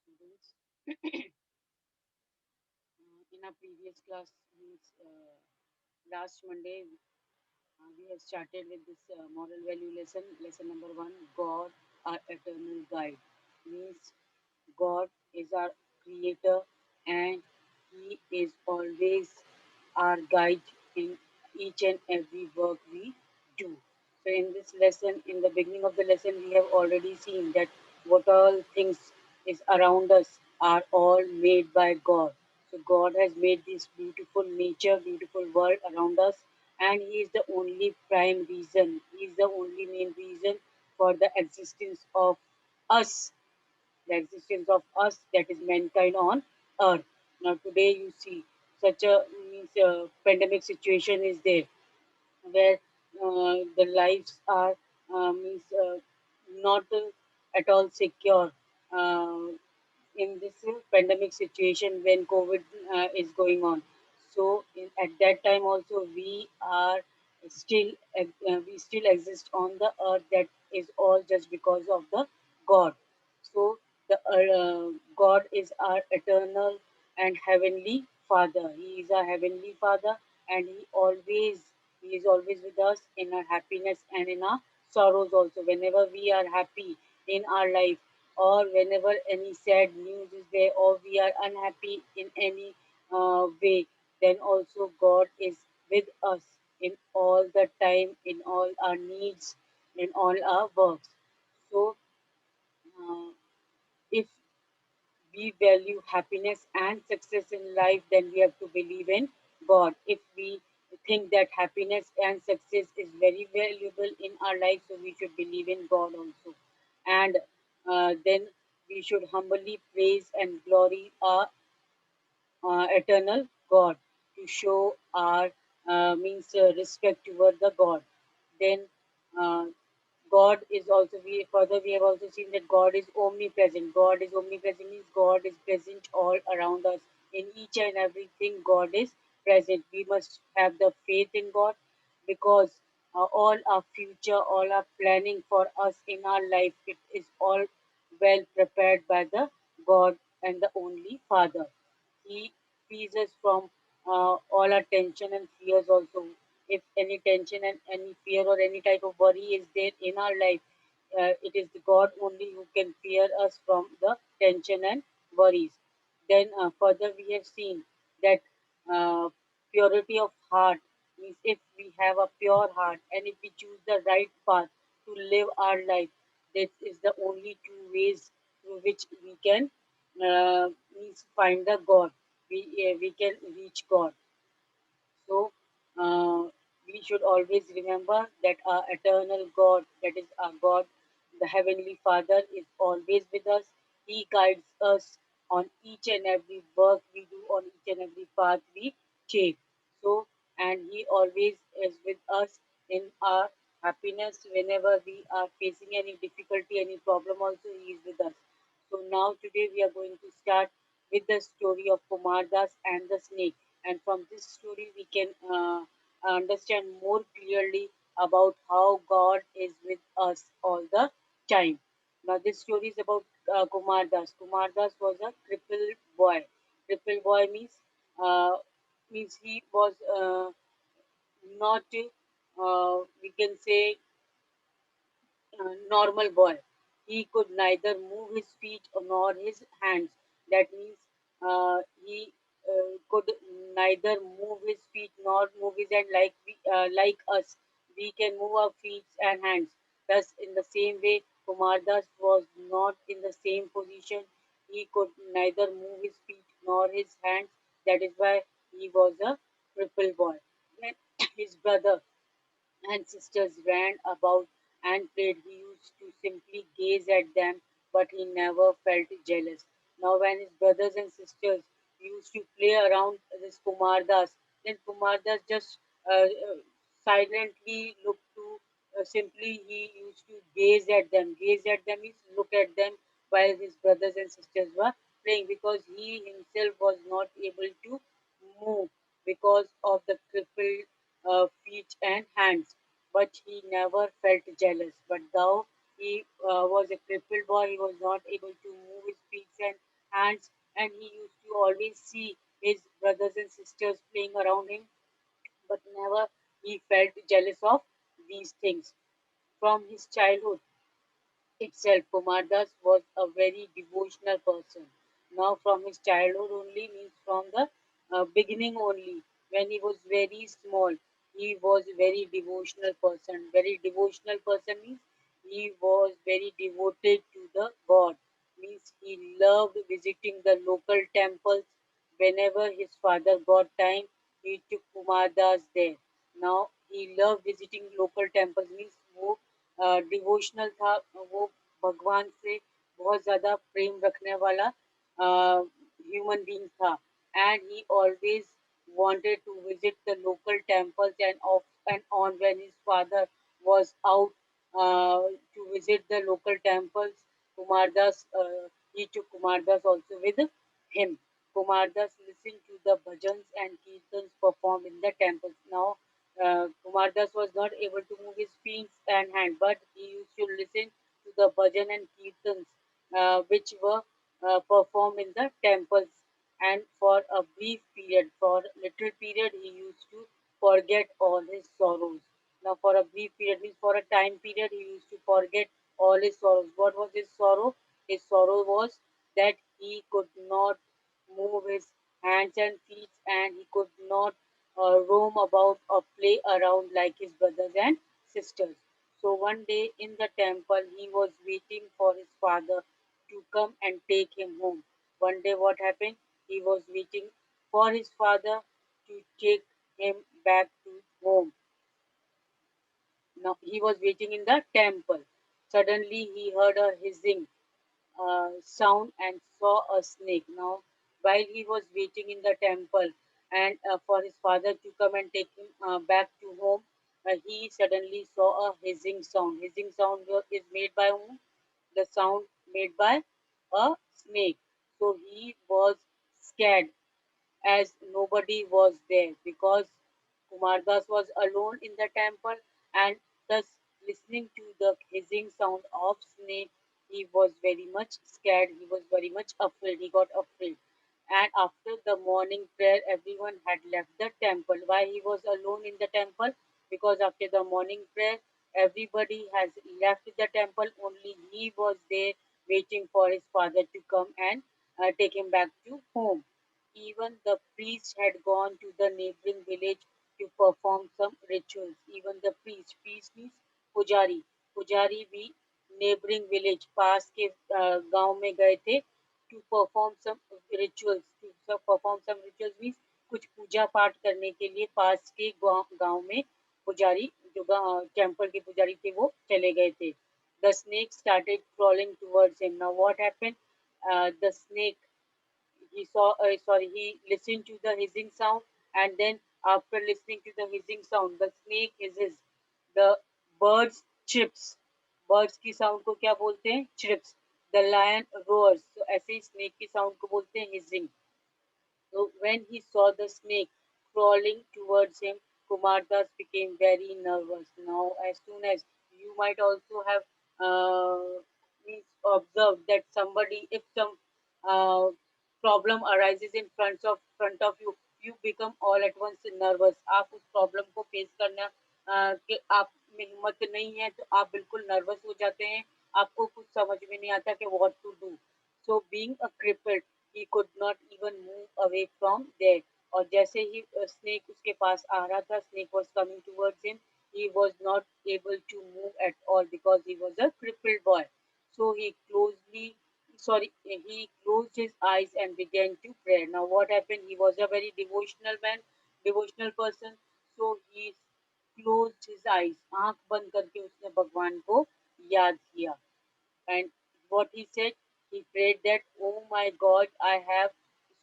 students. In our previous class, means last Monday, we have started with this moral value lesson. Lesson number one: God, our eternal guide. Means God is our creator, and He is always our guide in each and every work we do. So, in this lesson, in the beginning of the lesson, we have already seen that what all things is around us are all made by God. So, God has made this beautiful nature, beautiful world around us, and He is the only prime reason, He is the only main reason for the existence of us, the existence of us, that is mankind on earth. Now today you see such a means pandemic situation is there where the lives are means not at all secure in this pandemic situation when COVID is going on. So at that time also still we still exist on the earth. That is all just because of the God. So the God is our eternal and heavenly Father. He is our heavenly Father, and He is always with us in our happiness and in our sorrows also. Whenever we are happy in our life, or whenever any sad news is there, or we are unhappy in any way, then also God is with us in all the time, in all our needs, in all our works. So, uh, if we value happiness and success in life, then we have to believe in God. If we think that happiness and success is very valuable in our life, so we should believe in God also. And then we should humbly praise and glory our eternal God to show our means respect toward the God. Then uh, God is also we have also seen that God is omnipresent. God is omnipresent means God is present all around us in each and everything. God is present. We must have the faith in God because all our future, all our planning for us in our life, it is all well prepared by the God and the only Father. He frees us from all our tension and fears also. If any tension and any fear or any type of worry is there in our life, it is the God only who can fear us from the tension and worries. Then further we have seen that purity of heart means if we have a pure heart and if we choose the right path to live our life, this is the only two ways through which we can means find the God. We can reach God. So we should always remember that our eternal God, that is our God, the Heavenly Father, is always with us. He guides us on each and every work we do, on each and every path we take. So, and He always is with us in our happiness. Whenever we are facing any difficulty, any problem, also He is with us. So now today we are going to start with the story of Kumar Das and the snake. And from this story we can understand more clearly about how God is with us all the time. Now this story is about Kumar Das. Kumar Das was a crippled boy. Crippled boy means he was not we can say normal boy. He could neither move his feet nor his hands. That means he could neither move his feet nor move his hand like us. We can move our feet and hands. Thus, in the same way, Kumar Das was not in the same position. He could neither move his feet nor his hands. That is why he was a crippled boy. Then his brother and sisters ran about and played. He used to simply gaze at them, but he never felt jealous. Now, when his brothers and sisters used to play around this Kumar Das, then Kumar Das just silently looked to simply he used to gaze at them. Gaze at them means look at them while his brothers and sisters were playing because he himself was not able to move because of the crippled feet and hands, but he never felt jealous. But though he was a crippled boy, he was not able to move his feet and hands, and he used to always see his brothers and sisters playing around him, but never he felt jealous of these things. From his childhood itself, Kumar Das was a very devotional person. Now, from his childhood only, means from the beginning only, when he was very small, he was very devotional person. Very devotional person means he was very devoted to the God. Means he loved visiting the local temples. Whenever his father got time, he took Kumar Das there. Now he loved visiting local temples. Means वो devotional था, वो भगवान से बहुत ज़्यादा प्रेम रखने वाला human being था, and he always wanted to visit the local temples, and off and on when his father was out to visit the local temples, Kumardas, he took Kumardas also with him. Kumardas listened to the bhajans and kirtans performed in the temples. Now, Kumardas was not able to move his feet and hand, but he used to listen to the bhajan and kirtans which were performed in the temples. And for a brief period, for a little period, he used to forget all his sorrows. Now, for a brief period means for a time period, he used to forget all his sorrows. What was his sorrow? His sorrow was that he could not move his hands and feet, and he could not roam about or play around like his brothers and sisters. So one day in the temple, he was waiting for his father to come and take him home. One day, what happened? He was waiting for his father to take him back to home. Now he was waiting in the temple. Suddenly he heard a hissing sound and saw a snake. Now, while he was waiting in the temple and for his father to come and take him back to home, he suddenly saw a hissing sound. Hissing sound is made by whom? The sound made by a snake. So he was scared as nobody was there because Kumardas was alone in the temple, and thus listening to the hissing sound of snake, he was very much scared. He was very much afraid. He got afraid. And after the morning prayer, everyone had left the temple. Why he was alone in the temple? Because after the morning prayer, everybody has left the temple. Only he was there waiting for his father to come and take him back to home. Even the priest had gone to the neighboring village to perform some rituals. Even the priest means पुजारी, पुजारी भी neighboring village पास के गांव में गए थे to perform some rituals. To perform some rituals means कुछ पूजा पाठ करने के लिए पास के गांव में पुजारी जो टेम्पल के पुजारी थे वो चले गए थे. The snake started crawling towards him. Now what happened? The snake he saw sorry he listened to the hissing sound, and then after listening to the hissing sound the snake hisses, the birds chirps. Birds की sound को क्या बोलते हैं? Chirps. The lion roars. So ऐसे ही snake की sound को बोलते हैं hissing. So when he saw the snake crawling towards him, Kumar Das became very nervous. Now, as soon as you might also have means observed that somebody, if some uh, problem arises in front of you, you become all at once nervous. आप उस problem को face करना कि आप में हिम्मत नहीं है तो आप बिल्कुल nervous हो जाते हैं. आपको कुछ समझ में नहीं आता कि what to do. So being a crippled, he could not even move away from there. और जैसे ही snake उसके पास आ रहा था, snake was coming towards him, he was not able to move at all because he was a crippled boy. So he closed his eyes and began to pray. Now what happened? He was a very devotional man, devotional person. So he closed his eyes. आंख बंद करके उसने भगवान को याद किया. And what he said, he prayed that, oh my God,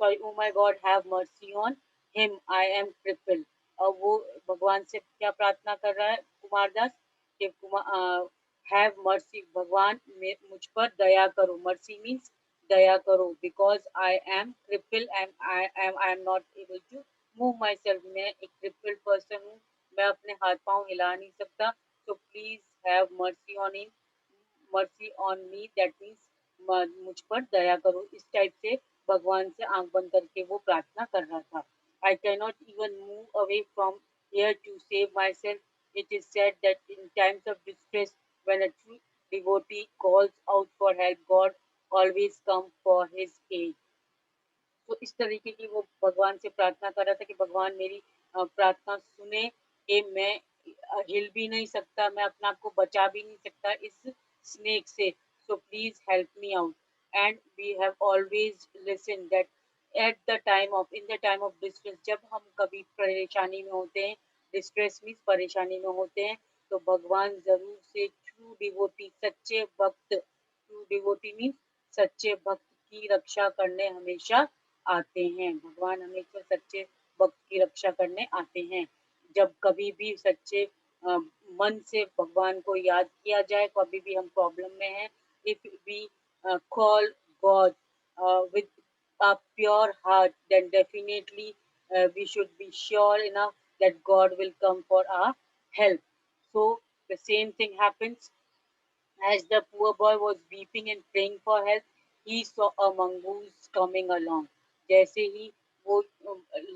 oh my God, have mercy on him. I am crippled. अब वो भगवान से क्या प्रार्थना कर रहा है कुमार दास कि हैव मर्सी भगवान मुझ पर दया करो. मर्सी मीन्स दया करो because I am cripple I am not able to move my self. मैं एक क्रिपल्ड पर्सन हूँ, मैं अपने हाथ पांव हिला नहीं सकता. So please have mercy on him, mercy on me. That means मुझ पर दया करो, इस टाइप से भगवान से आंख बंद करके वो प्रार्थना कर रहा था. I can not even move away from here to save my self. It is said that in times of distress when a true devotee calls out for help, God always come for his aid. तो इस तरीके की वो भगवान से प्रार्थना कर रहा था कि भगवान मेरी प्रार्थना सुने, कि मैं हिल भी नहीं सकता, मैं अपने आप को बचा भी नहीं सकता इस स्नेक से, so please help me out. And we have always listen that at the time of in the time of distress, जब हम कभी परेशानी में होते हैं, डिस्ट्रेस मीन्स परेशानी में होते हैं, तो भगवान जरूर से ट्रू डिवोटी, सच्चे भक्त, ट्रू डिवोटी मीन्स सच्चे भक्त की रक्षा करने हमेशा आते हैं. भगवान हमेशा सच्चे भक्त की रक्षा करने आते हैं. जब कभी भी सच्चे मन से भगवान को याद किया जाए, कभी भी हम प्रॉब्लम में हैं, if we call God with a pure heart, then definitely we should be sure enough that God will come for our help. So the same thing happens. As the poor boy was weeping and praying for help, he saw a mongoose coming along. जैसे ही वो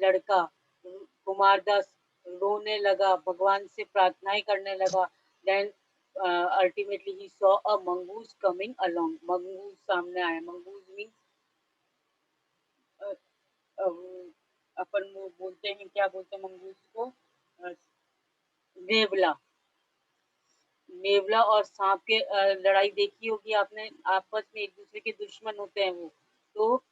लड़का कुमारदास रोने लगा, भगवान से प्रार्थनाएं करने लगा, then ultimately he saw a mongoose coming along. Mongoose सामने आया. मंगूस मीन्स अपन वो बोलते हैं, क्या बोलते हैं मंगूस को, नेवला. नेवला और सांप के लड़ाई देखी होगी आपने, आपस में एक दूसरे के दुश्मन होते हैं वो. तो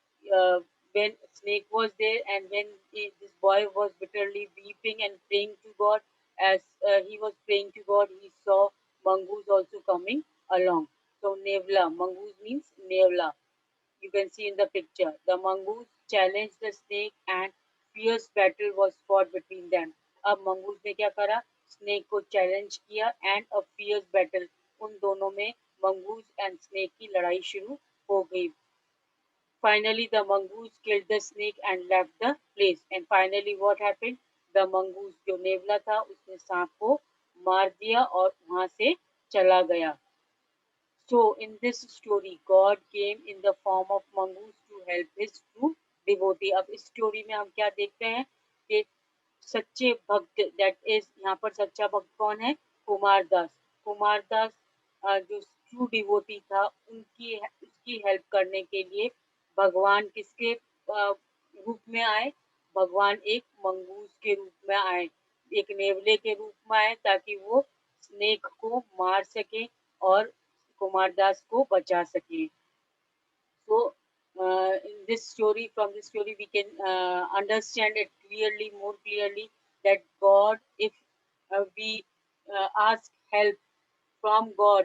when snake was there and when this boy was bitterly weeping and praying to God, as he was praying to God, he saw mongoose also coming along. So nevla, mongoose means nevla, you can see in the picture. The mongoose challenged the snake and fierce battle was fought between them. अब mongoose ने क्या करा, snake को challenge किया and a fierce battle, उन दोनों में mongoose and snake की लड़ाई शुरू हो गई. Finally, the mongoose killed the snake and left the place. And finally, what happened? The mongoose जो नेवला था उसने सांप को मार दिया और वहां से चला गया. So, in this story, God came in the form of mongoose to help his true devotee. अब इस स्टोरी में हम क्या देखते हैं कि सच्चे भक्त, दैट इज यहाँ पर सच्चा भक्त कौन है, कुमारदास. कुमारदास जो ट्रू डिवोटी था, उनकी उसकी हेल्प करने के लिए भगवान किसके रूप में आए, भगवान एक मंगूस के रूप में आए, एक नेवले के रूप में आए, ताकि वो स्नेक को मार सके और कुमारदास को बचा सके. So, in this story, from this story, we can understand it clearly, more clearly, that God, if we ask help from God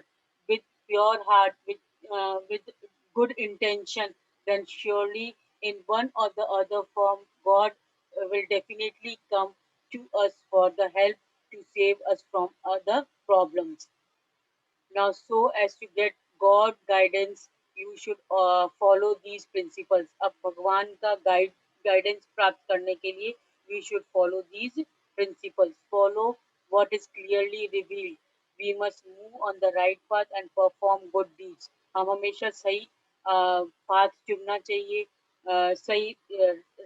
with pure heart, with good intention, then surely in one or the other form, God will definitely come to us for the help to save us from other problems. Now, so as to get God guidance, you should follow these principles. अब भगवान का guidance प्राप्त करने के लिए we should follow these principles. Follow what is clearly revealed. We must move on the right path and perform good deeds. हम हमेशा सही path चुनना चाहिए, सही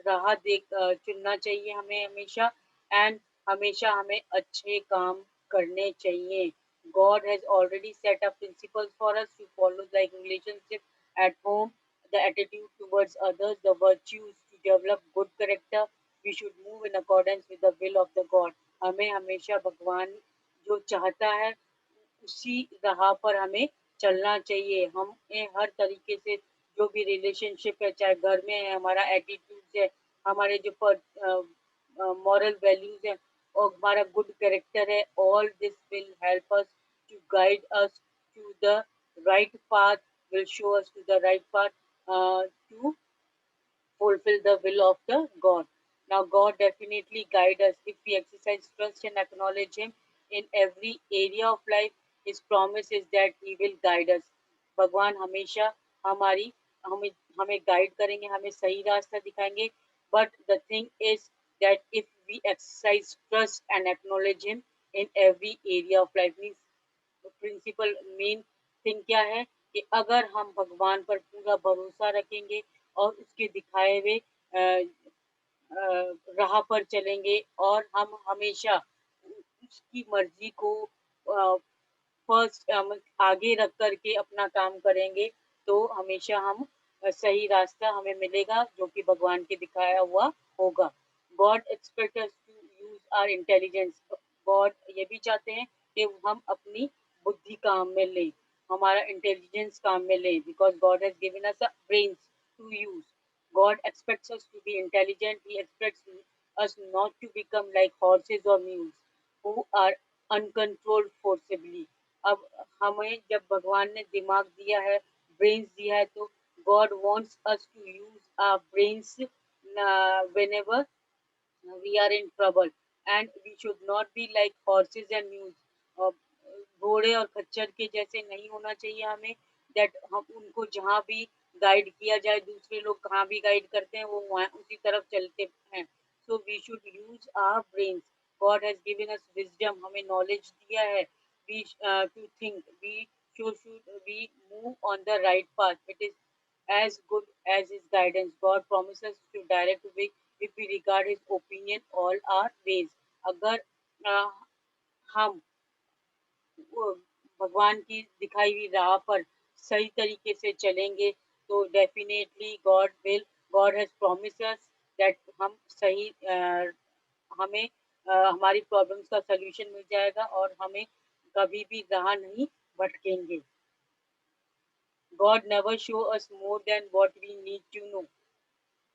राह चुनना चाहिए हमें हमेशा, and हमेशा हमें अच्छे काम करने चाहिए. God has already set up principles for us to follow, like relationship at home, the attitude towards others, the virtues to develop good character. We should move in accordance with the will of the God. हमें हमेशा भगवान जो चाहता है उसी राह पर हमें चलना चाहिए. हमें हर तरीके से जो भी रिलेशनशिप है, चाहे घर में है, हमारा एटीट्यूड है, हमारे जो मॉरल वैल्यूज है और हमारा गुड कैरेक्टर है, all this will help us to guide us to the right path, will show us to the right path to fulfill the will of the God. Now, God definitely guide us if we exercise trust and acknowledge Him in every area of life. His promise is that He will guide us. भगवान हमेशा हमारी हमें हमें guide करेंगे, हमें सही रास्ता दिखाएंगे. But the thing is that if we exercise trust and acknowledge Him in every area of life, means principal main thing क्या है कि अगर हम भगवान पर पूरा भरोसा रखेंगे और उसके दिखाए हुए राह पर चलेंगे और हम हमेशा उसकी मर्जी को फर्स्ट आगे रख कर के अपना काम करेंगे तो हमेशा हम सही रास्ता हमें मिलेगा जो कि भगवान के दिखाया हुआ होगा। God expect us to use our intelligence. God ये भी चाहते हैं कि हम अपनी बुद्धि काम में लें, हमारा इंटेलिजेंस काम में लें, because God has given us brains to use. God expects us to be intelligent. He expects us not to become like horses or mules who are uncontrolled forcibly. अब हमें जब भगवान ने दिमाग दिया है, ब्रेन्स दिया है, तो God wants us to use our brains whenever we are in trouble, and we should not be like horses and mules. uh, घोड़े और खच्चर के जैसे नहीं होना चाहिए हमें, दैट हम उनको जहाँ भी गाइड किया जाए, दूसरे लोग कहाँ भी गाइड करते हैं वो वहाँ उसी तरफ चलते हैं। So we should use our brains. God has given us wisdom, हमें नॉलेज दिया है, we to think, we should we move on the right path. It is as good as his guidance. God promises to direct way if we regard his opinion all our ways. अगर uh, हम वो भगवान की दिखाई हुई राह पर सही तरीके से चलेंगे तो definitely God has promise us that हम सही हमें हमारी प्रॉब्लम्स का सलूशन मिल जाएगा और हमें कभी भी राह नहीं भटकेंगे। God never show us more than what we need to know.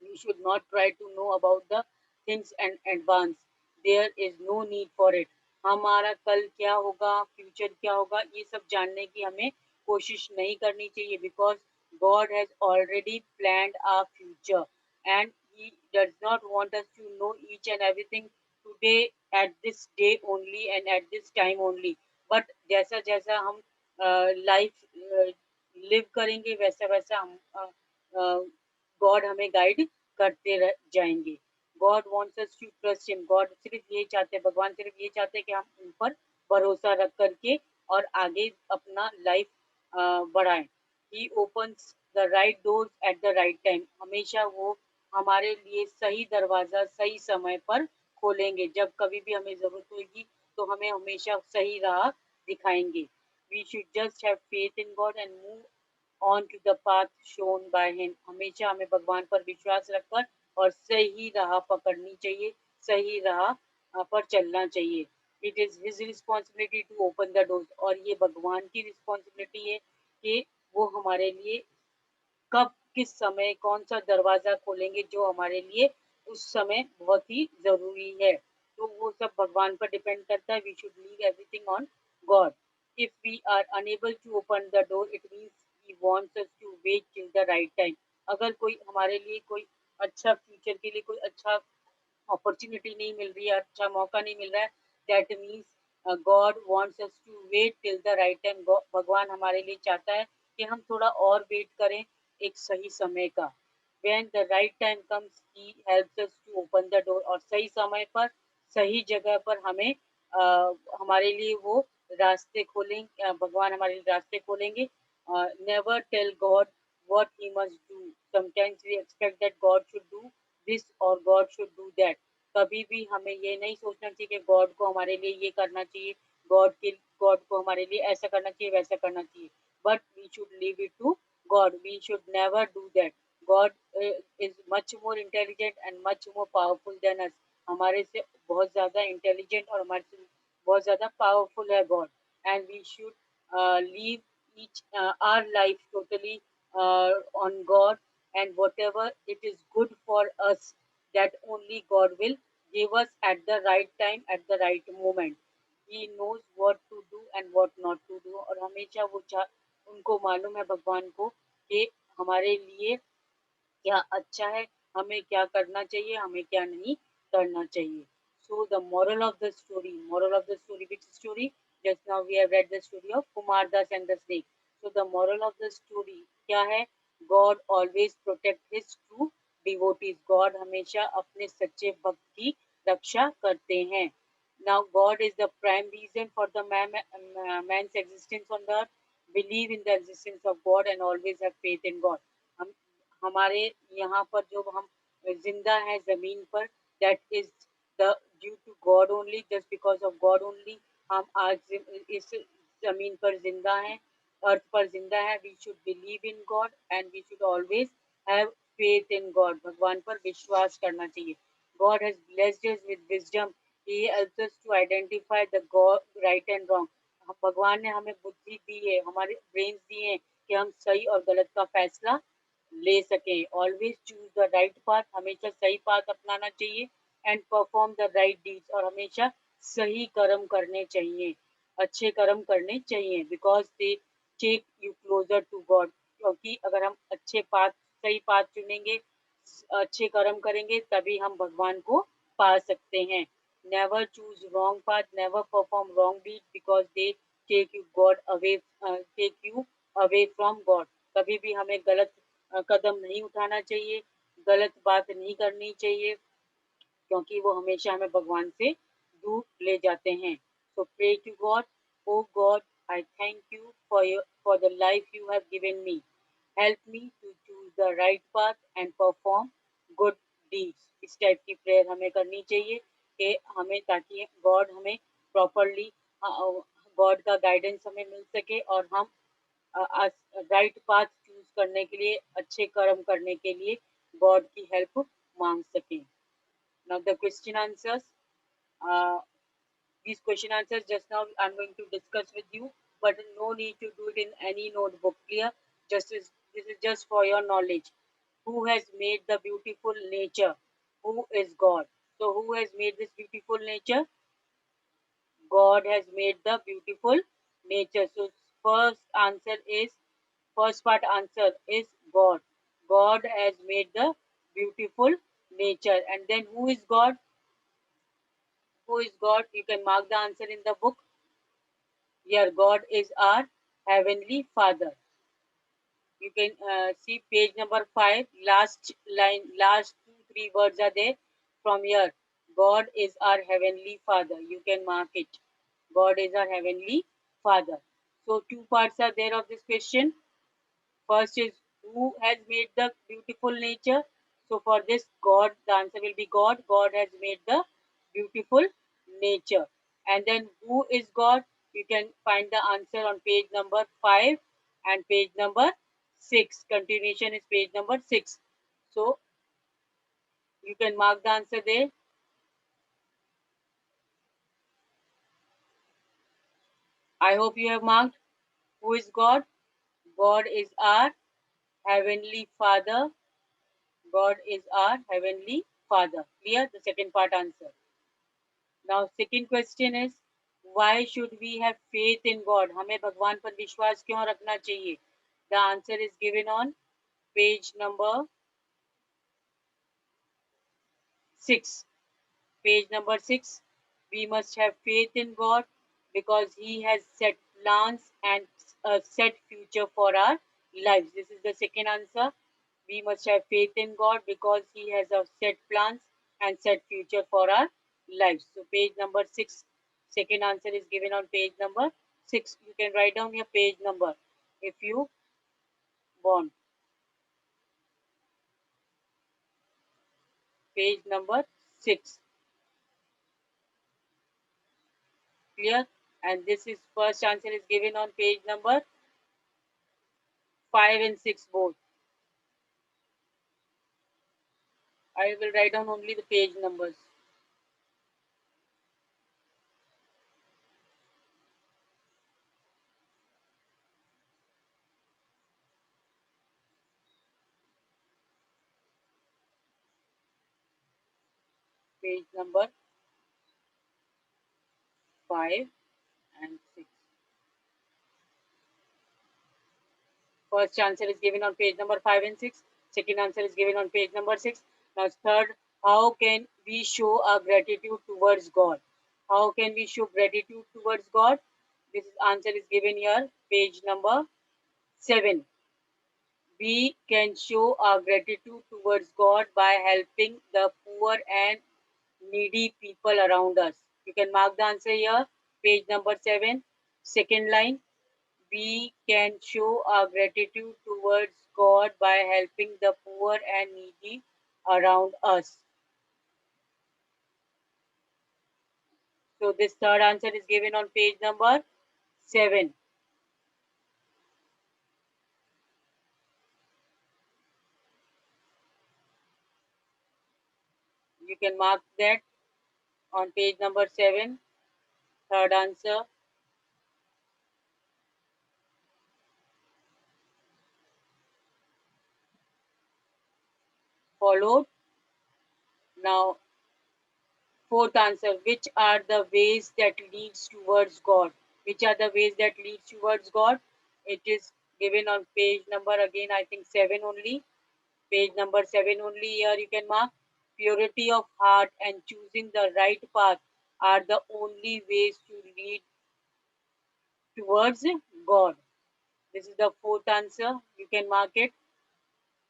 We should not try to know about the things in advance. There is no need for it. हमारा कल क्या होगा, फ्यूचर क्या होगा, ये सब जानने की हमें कोशिश नहीं करनी चाहिए, because God has already planned our future and He does not want us to know each and everything today at this day only and at this time only. But जैसा जैसा हम लाइफ लिव करेंगे वैसा वैसा हम God हमें guide करते जाएंगे। God wants us to trust him. God सिर्फ ये चाहते हैं, भगवान सिर्फ ये चाहते हैं कि हम उन पर भरोसा रख करके और आगे अपना लाइफ बढ़ाएं। He opens the right doors at the right time. हमेशा वो हमारे लिए सही दरवाजा सही समय पर खोलेंगे। जब कभी भी हमें जरूरत होगी तो हमें हमेशा सही राह दिखाएंगे। We should just have faith in God and move on to the path shown by him. हमेशा हमें भगवान पर विश्वास रखकर और सही राह पकड़नी चाहिए, सही राह पर चलना चाहिए। It is his responsibility to open the doors. और ये भगवान की रिस्पॉन्सिबिलिटी है कि वो हमारे लिए कब किस समय कौन सा दरवाजा खोलेंगे जो हमारे लिए उस समय बहुत ही जरूरी है। तो वो सब भगवान पर डिपेंड करता है। We should leave everything on God. If we are unable to open the door it means he wants us to wait till the right time. अगर कोई हमारे लिए कोई अच्छा फ्यूचर के लिए कोई अच्छा अपॉर्चुनिटी नहीं मिल रही है, अच्छा मौका नहीं मिल रहा है, that means God wants us to wait till the right time. भगवान हमारे लिए चाहता है कि हम थोड़ा और वेट करें एक सही समय का। When the right time comes he helps us to open the door. और सही समय पर सही जगह पर हमें हमारे लिए वो रास्ते खोलेंगे, भगवान हमारे लिए रास्ते खोलेंगे। Never tell God what he must do. Sometimes we expect that God should do this or God should do that. कभी भी हमें ये नहीं सोचना चाहिए कि गॉड को हमारे लिए ये करना चाहिए, गॉड को हमारे लिए ऐसा करना चाहिए वैसा करना चाहिए। But we should leave it to God. We should never do that. God is much more intelligent and much more powerful than us. हमारे से बहुत ज्यादा इंटेलिजेंट और हमारे से बहुत ज्यादा पावरफुल है God. And we should leave each our life totally on God, and whatever it is good for us, that only God will give us at the right time, at the right moment. He knows what to do and what not to do। और हमेशा उनको मालूम है भगवान को कि हमारे लिए क्या अच्छा है, हमें क्या करना चाहिए, हमें क्या नहीं करना चाहिए। So the moral of the story, which story? Just now we have read the story of Kumar Das and the snake. So the moral of the story क्या है? God always protect his true devotees। God हमेशा अपने सच्चे भक्त की रक्षा करते हैं। Now God is the prime reason for the man's existence on the earth। Believe in the existence of God and always have faith in God. हम हमारे यहाँ पर जो हम जिंदा है जमीन पर, that is the due to God only, just because of God only हम आज इस जमीन पर जिंदा हैं, अर्थ पर जिंदा है. We should believe in God and we should always have faith in God. भगवान पर विश्वास करना चाहिए. God has blessed us with wisdom. He helps us to identify the God right and wrong. भगवान ने हमें बुद्धि दी है, हमारे ब्रेन दिए हैं कि हम सही और गलत का फैसला ले सकें. Always choose the right path. हमेशा सही पाथ अपनाना चाहिए. And perform the right deeds. और हमेशा सही कर्म करने चाहिए, अच्छे कर्म करने चाहिए. Because they take you closer to God. क्योंकि अगर हम अच्छे पाथ, सही पाथ चुनेंगे, अच्छे कर्म करेंगे, तभी हम भगवान को पा सकते हैं. Never choose wrong path, never perform wrong deeds because they take you away from God. कभी भी हमें गलत कदम नहीं उठाना चाहिए, गलत बात नहीं करनी चाहिए, क्योंकि वो हमेशा हमें भगवान से दूर ले जाते हैं. So pray to God. Oh God, I thank you for the life you have given me. Help me to choose the right path and perform good deeds. इस टाइप की प्रेयर हमें करनी चाहिए कि हमें, ताकि गॉड हमें प्रॉपरली, गॉड का गाइडेंस हमें मिल सके और हम राइट पाथ चूज करने के लिए, अच्छे कर्म करने के लिए गॉड की हेल्प मांग सकें. Now the question answers. Uh, these question answers just now I'm going to discuss with you, but no need to do it in any notebook. Clear? This is just for your knowledge. Who has made the beautiful nature? Who is God? So who has made this beautiful nature? God has made the beautiful nature. So first part answer is God. God has made the beautiful nature. And then who is God? Who is God? You can mark the answer in the book. Here, God is our Heavenly Father. You can see page number 5, last line, last 2 3 words are there from here. God is our Heavenly Father. You can mark it. God is our Heavenly Father. So, two parts are there of this question. First is who has made the beautiful nature. So for this, God, the answer will be God. God has made the beautiful nature. And then who is God? You can find the answer on page number 5 and page number 6. Continuation is page number 6. So you can mark the answer there. I hope you have marked. Who is God? God is our Heavenly Father. God is our Heavenly Father. Clear? The second part answer. Now, second question is, why should we have faith in God? हमें भगवान पर विश्वास क्यों रखना चाहिए? The answer is given on page number 6. Page number 6. We must have faith in God because He has set plans and a set future for our lives. This is the second answer. We must have faith in God because He has a set plans and set future for our lives. So page number 6. Second answer is given on page number 6. You can write down your page number if you want. Page number 6. Clear? And this is first answer is given on page number 5 and 6 both. I will write down only the page numbers. Page number 5 and 6. First answer is given on page number 5 and 6. Second answer is given on page number 6. Now, third, how can we show our gratitude towards God? How can we show gratitude towards God? This answer is given here, page number 7. We can show our gratitude towards God by helping the poor and needy people around us. You can mark the answer here, page number 7, second line. We can show our gratitude towards God by helping the poor and needy around us. So this third answer is given on page number 7. You can mark that on page number 7, third answer. Followed. Now, fourth answer, which are the ways that leads towards God? Which are the ways that leads towards God? It is given on page number, again, I think 7 only. Page number 7 only, here you can mark. Purity of heart and choosing the right path are the only ways to lead towards God. This is the fourth answer. You can mark it.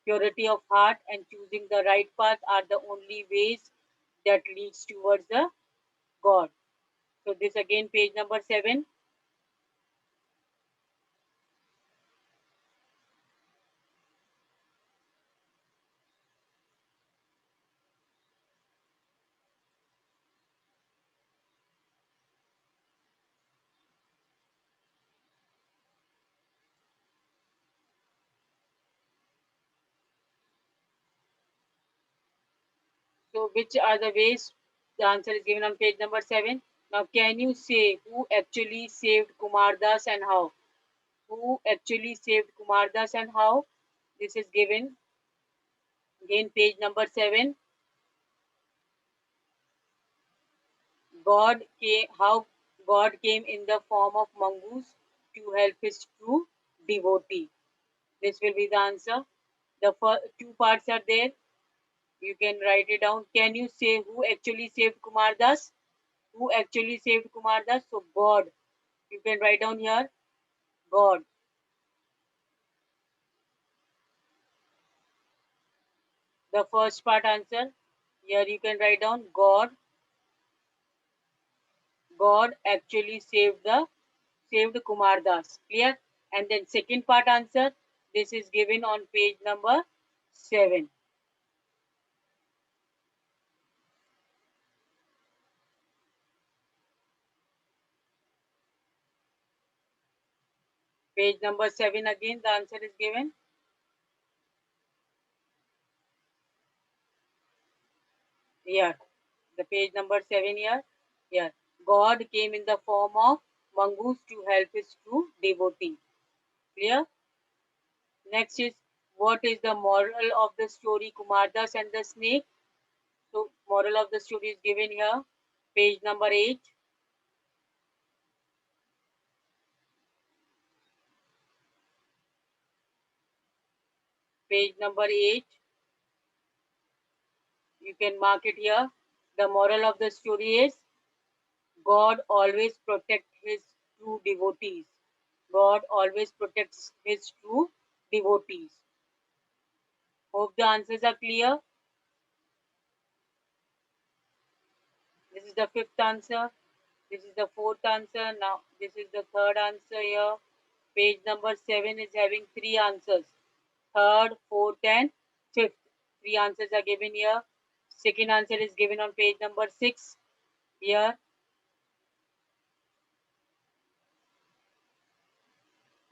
Purity of heart and choosing the right path are the only ways that leads towards the God. So this again page number 7. So which are the ways? The answer is given on page number 7. Now can you say who actually saved Kumar Das and how? Who actually saved Kumar Das and how? This is given again page number 7. God came, how God came in the form of mongoose to help his true devotee. This will be the answer. The first two parts are there. You can write it down. Can you say who actually saved Kumar Das? Who actually saved Kumar Das? So God. You can write down here. God. The first part answer. Here you can write down God. God actually saved Kumar Das. Clear? And then second part answer. This is given on page number 7. Page number 7 again. The answer is given. Here. The page number 7 here. Here. God came in the form of mongoose to help his true devotee. Clear? Next is, what is the moral of the story Kumardas and the snake? So moral of the story is given here. Page number 8. Page number 8. You can mark it here. The moral of the story is, God always protects his true devotees. God always protects his true devotees. Hope the answers are clear. This is the fifth answer. This is the fourth answer. Now, this is the third answer here. Page number 7 is having three answers. Third, fourth, and fifth. Three answers are given here. Second answer is given on page number 6 here.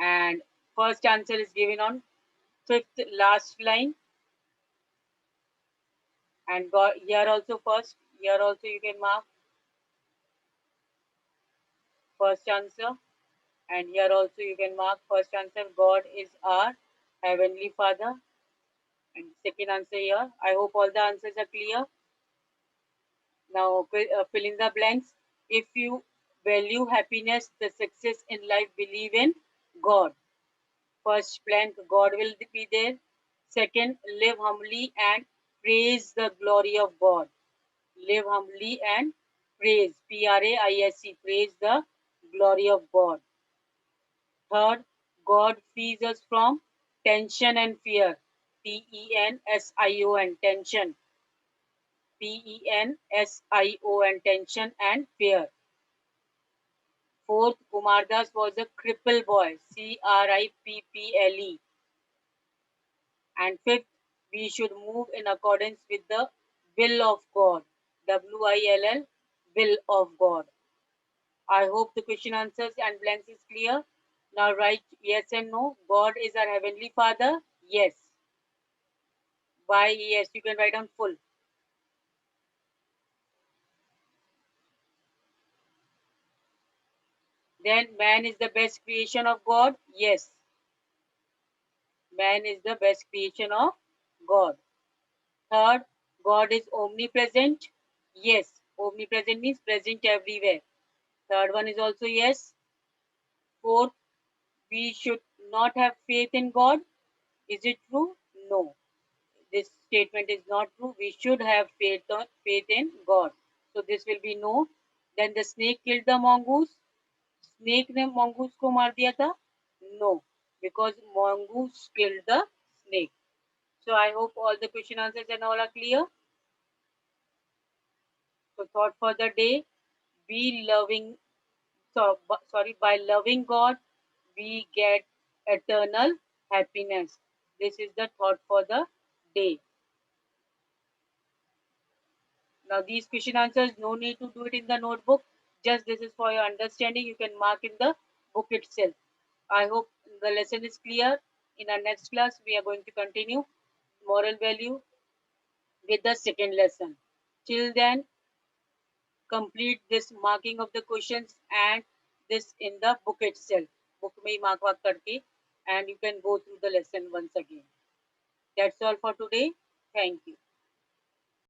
And first answer is given on fifth last line. And here also first. Here also you can mark first answer. And here also you can mark first answer. God is our Heavenly Father. And second answer here. I hope all the answers are clear. Now fill in the blanks. If you value happiness, the success in life, believe in God. First blank, God will be there. Second, live humbly and praise the glory of God. Live humbly and praise, Praise, praise the glory of God. Third, God frees us from tension and fear. Tension, tension. Tension and fear. Fourth, Kumar Das was a cripple boy, Cripple. And fifth, we should move in accordance with the will of God, Will, will of God. I hope the question answers and blanks is clear. Now write yes and no. God is our heavenly Father. Yes. Why yes? You can write down full. Then man is the best creation of God. Yes. Man is the best creation of God. Third, God is omnipresent. Yes. Omnipresent means present everywhere. Third one is also yes. Fourth, we should not have faith in God. Is it true? No. This statement is not true. We should have faith in God. So this will be no. Then the snake killed the mongoose. Snake ने mongoose को मार दिया था? No, because mongoose killed the snake. So I hope all the question answers and all are clear. So thought for the day: be loving. Sorry, by loving God, we get eternal happiness. This is the thought for the day. Now these question answers, no need to do it in the notebook. Just this is for your understanding. You can mark in the book itself. I hope the lesson is clear. In our next class, we are going to continue moral value with the second lesson. Till then, complete this marking of the questions and this in the book itself. Book में ही mark work करके and you can go through the lesson once again. That's all for today. Thank you.